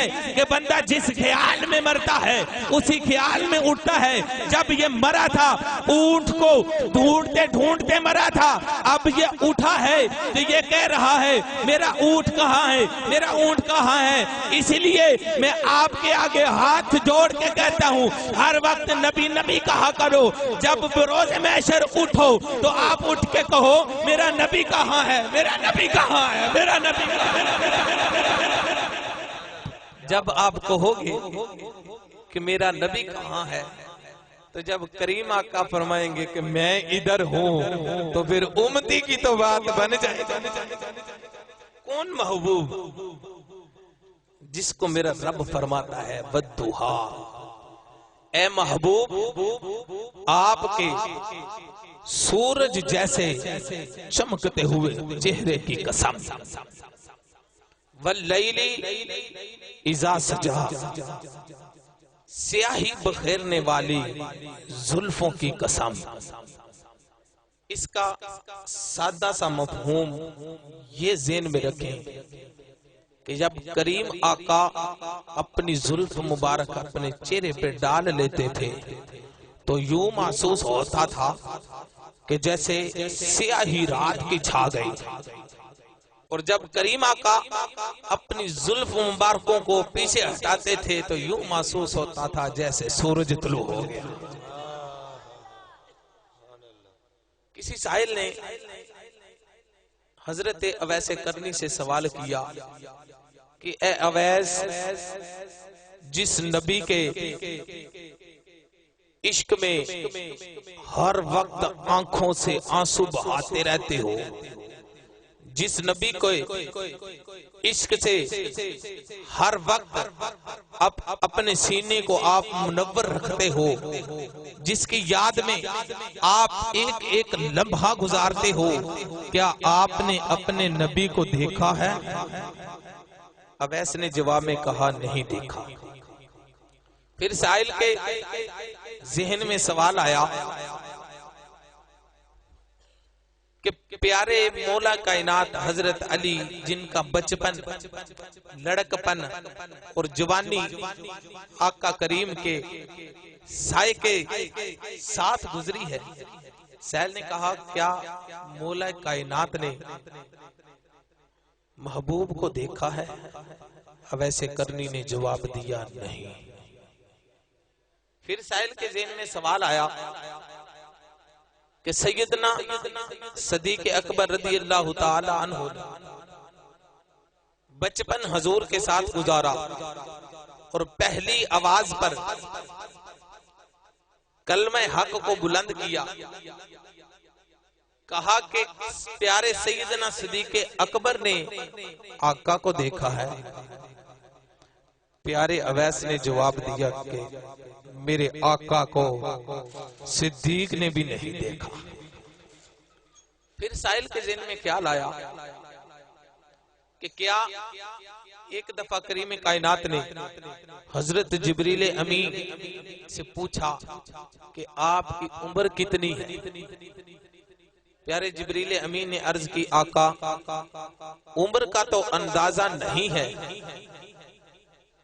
ہے کہ بندہ جس خیال میں مرتا ہے اسی خیال میں اٹھتا ہے. جب یہ مرا تھا اونٹ کو ڈھونڈتے ڈھونڈتے مرا تھا, اب یہ اٹھا ہے تو یہ کہہ رہا ہے میرا اونٹ کہاں ہے, میرا اونٹ کہاں ہے. اسی لیے میں آپ کے آگے ہاتھ جوڑ کے کہتا ہوں ہر وقت نبی نبی کہا کرو. جب بروز محشر اٹھو تو آپ اٹھ کے کہو میرا نبی کہاں ہے, میرا نبی کہاں ہے, میرا نبی کہاں ہے. جب آپ کہو گے کہ میرا نبی کہاں ہے تو جب کریم آقا فرمائیں گے کہ میں ادھر ہوں تو پھر امتی کی تو بات بن جائے. کون محبوب جس کو میرا رب فرماتا ہے ودھا, اے محبوب آپ کے سورج جیسے چمکتے ہوئے چہرے کی قسم, واللیل اذا سجا, سیاہی بخیرنے والی زلفوں کی قسم. اس کا سادہ سا مفہوم یہ ذہن میں رکھیں کہ جب کریم آقا اپنی زلف مبارک اپنے چہرے پہ ڈال لیتے تھے تو یوں محسوس ہوتا تھا کہ جیسے سیاہی رات کی چھا گئی. اور جب کریم آقا اپنی زلف مبارکوں کو پیچھے ہٹاتے تھے تو یوں محسوس ہوتا تھا جیسے سورج طلوع ہو گیا. کسی سائل نے حضرت اویس کرنی سے سوال کیا کہ اے اویس, جس نبی کے عشق میں ہر وقت آنکھوں سے آنسو بہاتے رہتے ہو, جس نبی کو عشق سے ہر وقت اپنے سینے کو آپ منور رکھتے ہو, جس کی یاد میں آپ ایک ایک لمحہ گزارتے ہو, کیا آپ نے اپنے نبی کو دیکھا ہے؟ اویس نے جواب میں کہا نہیں دیکھا. پھر سائل کے ذہن میں سوال آیا کہ پیارے مولا کائنات حضرت علی جن کا بچپن, لڑکپن اور جوانی آقا کریم کے سائے کے ساتھ گزری ہے. سائل نے کہا کیا مولا کائنات نے محبوب کو دیکھا ہے؟ اویس کرنی نے جواب دیا نہیں. پھر سائل کے ذہن میں سوال آیا کہ سیدنا صدیق اکبر رضی اللہ تعالی عنہ بچپن حضور کے ساتھ گزارا اور پہلی آواز پر کلمہ حق کو بلند کیا, کہا کہ پیارے سیدنا صدیق اکبر نے آقا کو دیکھا ہے. پیارے اویس نے جواب دیا کہ میرے آقا کو صدیق نے بھی نہیں دیکھا. پھر سائل کے ذہن میں خیال آیا کہ کیا ایک دفعہ کریم کائنات نے حضرت جبریل امین سے پوچھا کہ آپ کی عمر کتنی ہے؟ پیارے جبریل امین نے عرض کی آقا عمر کا تو اندازہ نہیں ہے,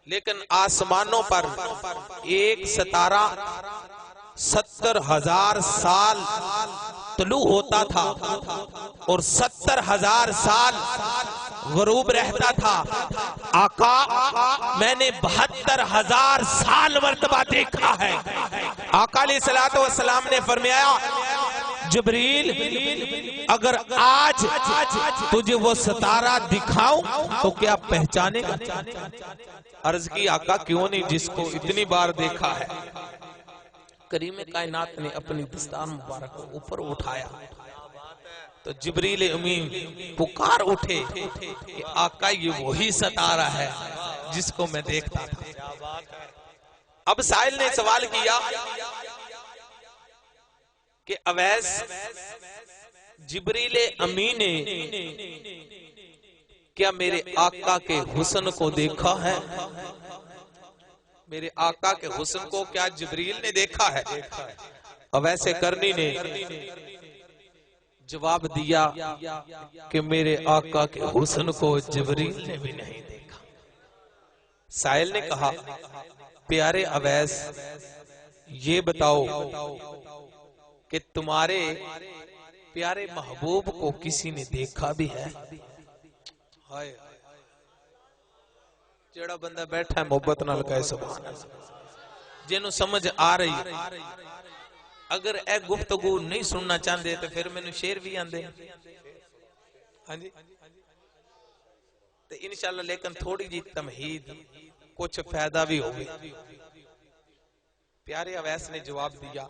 لیکن آسمانوں پر ایک ستارہ 70,000 سال طلوع ہوتا تھا اور 70,000 سال غروب رہتا تھا. آقا میں نے 72,000 سال مرتبہ دیکھا ہے. آقا علیہ الصلوۃ والسلام نے فرمایا جبریل اگر آج تجھے وہ ستارہ دکھاؤں تو کیا پہچانے گا؟ عرض کی آقا کیوں نہیں, جس کو اتنی بار دیکھا ہے. کریم کائنات نے اپنی دستان مبارک کو اوپر اٹھایا تو جبریل امین پکار اٹھے کہ آقا یہ وہی ستارہ ہے جس کو میں دیکھتا تھا. اب سائل نے سوال کیا کہ اویس جبریل امین نے کیا میرے آقا کے حسن کو دیکھا ہے؟ میرے آقا کے حسن کو کیا جبریل نے دیکھا ہے؟ اویس کرنی نے جواب دیا کہ میرے آقا کے حسن کو جبریل نے بھی نہیں دیکھا. سائل نے کہا پیارے اویس یہ بتاؤ کہ تمہارے پیارے محبوب کو کسی نے دیکھا بھی ہے؟ ہائے جڑا بندہ بیٹھا ہے محبت نال کہے سبحان اللہ، جنہوں سمجھ آ رہی۔ اگر اے گفتگو نہیں سننا چاہتے تو پھر میں نے شیر بھی آندے ہاں جی تو انشاءاللہ، لیکن تھوڑی جی تمہید کچھ فائدہ بھی ہوگی۔ پیارے اویس نے جواب دیا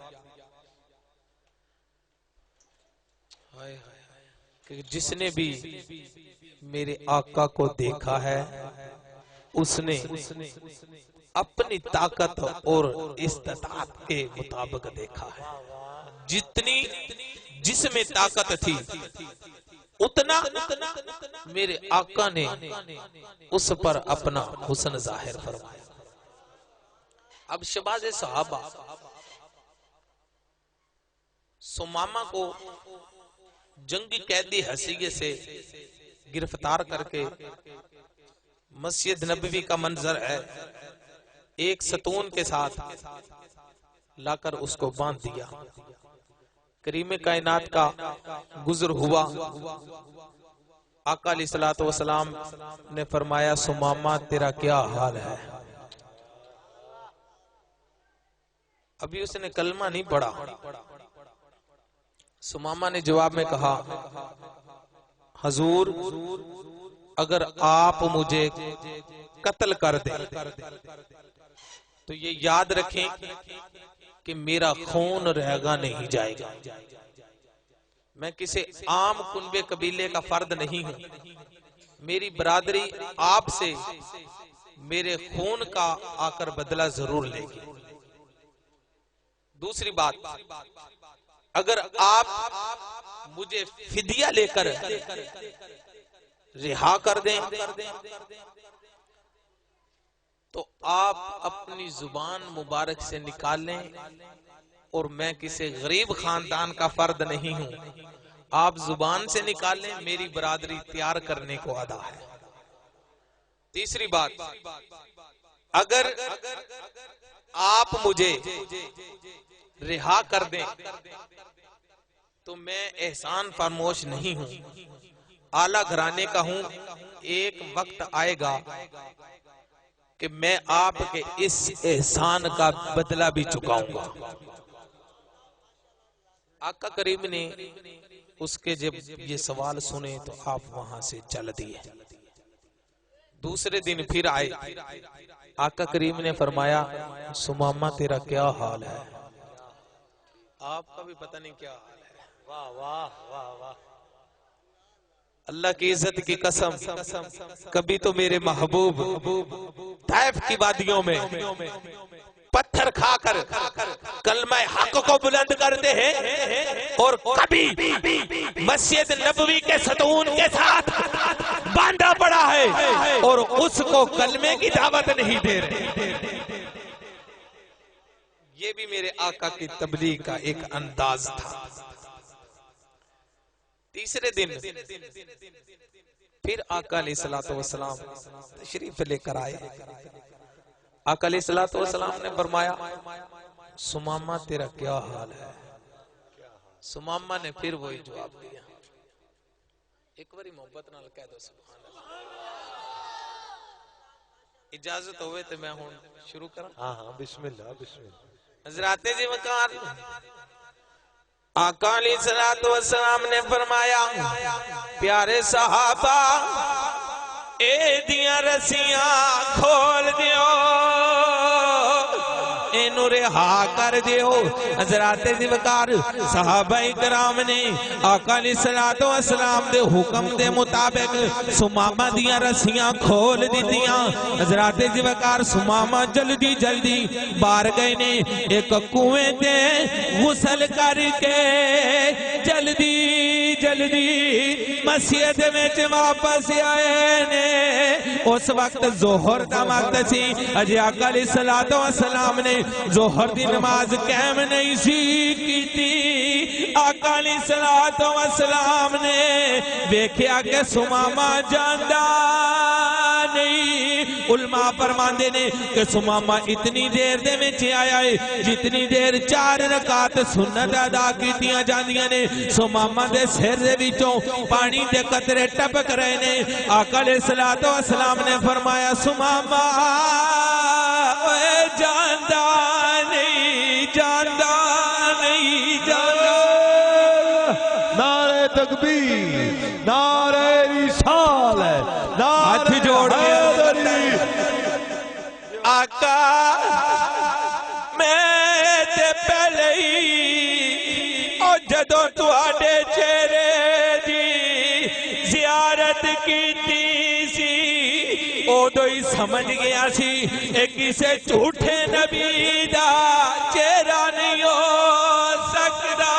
کہ جس نے بھی میرے آقا کو دیکھا ہے اس نے اپنی طاقت اور استطاعت کے مطابق دیکھا ہے، جتنی جس میں طاقت تھی اتنا میرے آقا نے اس پر اپنا حسن ظاہر فرمایا۔ اب شباز صحابہ سمامہ کو جنگی قیدی حیثیت سے گرفتار کر کے مسجد نبوی کا منظر ہے، ایک ستون کے ساتھ لا کر اس کو باندھ دیا۔ کریم کائنات کا گزر ہوا، آقا علیہ الصلوۃ والسلام نے فرمایا سمامہ تیرا کیا حال ہے؟ ابھی اس نے کلمہ نہیں پڑھا۔ سمامہ نے جواب میں کہا حضور اگر آپ مجھے قتل کر دیں تو یہ یاد رکھیں کہ میرا خون رہگا نہیں جائے گا، میں کسی عام کنبے قبیلے کا فرد نہیں ہوں، میری برادری آپ سے میرے خون کا آ کر بدلہ ضرور لے گی۔ دوسری بات، اگر آپ مجھے فدیہ لے کر رہا کر دیں تو آپ اپنی زبان مبارک سے نکال لیں، اور میں کسی غریب خاندان کا فرد نہیں ہوں، آپ زبان سے نکال لیں، میری برادری تیار کرنے کو ادا ہے۔ تیسری بات، اگر آپ مجھے رہا کر دیں تو میں احسان فرموش نہیں ہوں، اعلیٰ گھرانے کا ہوں، ایک وقت آئے گا کہ میں آپ کے اس احسان کا بدلہ بھی چکاؤں گا۔ آقا کریم نے اس کے جب یہ سوال سنے تو آپ وہاں سے چل دیے۔ دوسرے دن پھر آئے، آقا کریم نے فرمایا سمامہ تیرا کیا حال ہے؟ آپ کا بھی پتہ نہیں کیا حال ہے۔ واہ واہ واہ واہ، اللہ کی عزت کی قسم، کبھی تو میرے محبوب طائف کی وادیوں میں پتھر کھا کر کلمہ حق کو بلند کرتے ہیں، اور کبھی مسجد نبوی کے ستون کے ساتھ باندھا پڑا ہے اور اس کو کلمے کی دعوت نہیں دے رہے۔ یہ بھی میرے آقا کی تبلیغ کا ایک انداز تھا۔ تیسرے دن پھر آقا علیہ السلام تشریف لے کر آئے۔ آقا علیہ السلام نے فرمایا سمامہ تیرا کیا حال ہے؟ سمامہ نے پھر وہی جواب دیا۔ ایک باری محبت نال کہہ دو سبحان اللہ۔ اجازت ہوئے تو میں ہوں شروع کروں؟ ہاں ہاں بسم اللہ بسم اللہ۔ حضرات جی وقار، آقا علیہ السلام نے فرمایا پیارے صحابہ اے دیاں رسیاں کھول دیو، اینو رہا کر دیو۔ حضرات جی وقار، صحابہ کرام نے آقا علیہ السلام دے حکم دے مطابق سمامہ دیاں رسیاں کھول دیتیاں۔ حضرات جی وقار، سمامہ جلدی جلدی بار گئے نے، ایک کنویں تے غسل کر کے جلدی جلدی مسجد میں واپس آئے نے۔ اس وقت ظہر دا وقت سی، اجے آقا علیہ السلام نے ظہر دی نماز قائم نہیں سی کیتی۔ آقا علیہ السلام نے دیکھیا کہ سمامہ جاندا نہیں، علماء فرماندے نے کہ سمامہ اتنی دیر دے میں آیا ہے جتنی دیر 4 رکعت سنت ادا کیتیاں جاندیاں نے سمامہ دے سر دے وچوں پانی دے قطرے ٹپک رہے نے آقا علیہ الصلوۃ والسلام نے فرمایا سمامہ اے جاندا نہیں جاندا نہیں جاندا نعرہ تکبیر نعرہ رسالت ہاتھ جوڑ حیدری آقا میں تے پہلے ہی او جدوں تواڈے چہرے دی زیارت کیتی سی اودوں ہی سمجھ گیا سی اے کسے جھوٹے نبی دا چہرہ نہیں ہو سکدا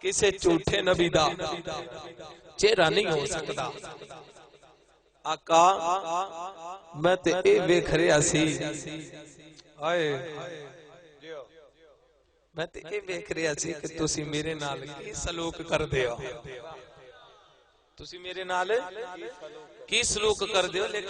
کسے جھوٹے نبی دا چہرہ نہیں ہو سکدا آقا میں تے اے ویکھ رہا سی آئے میں تے اے ویکھ رہا سی کہ تسی میرے نال کی سلوک کر دیو تسی میرے نال کی سلوک کر دیو لیکن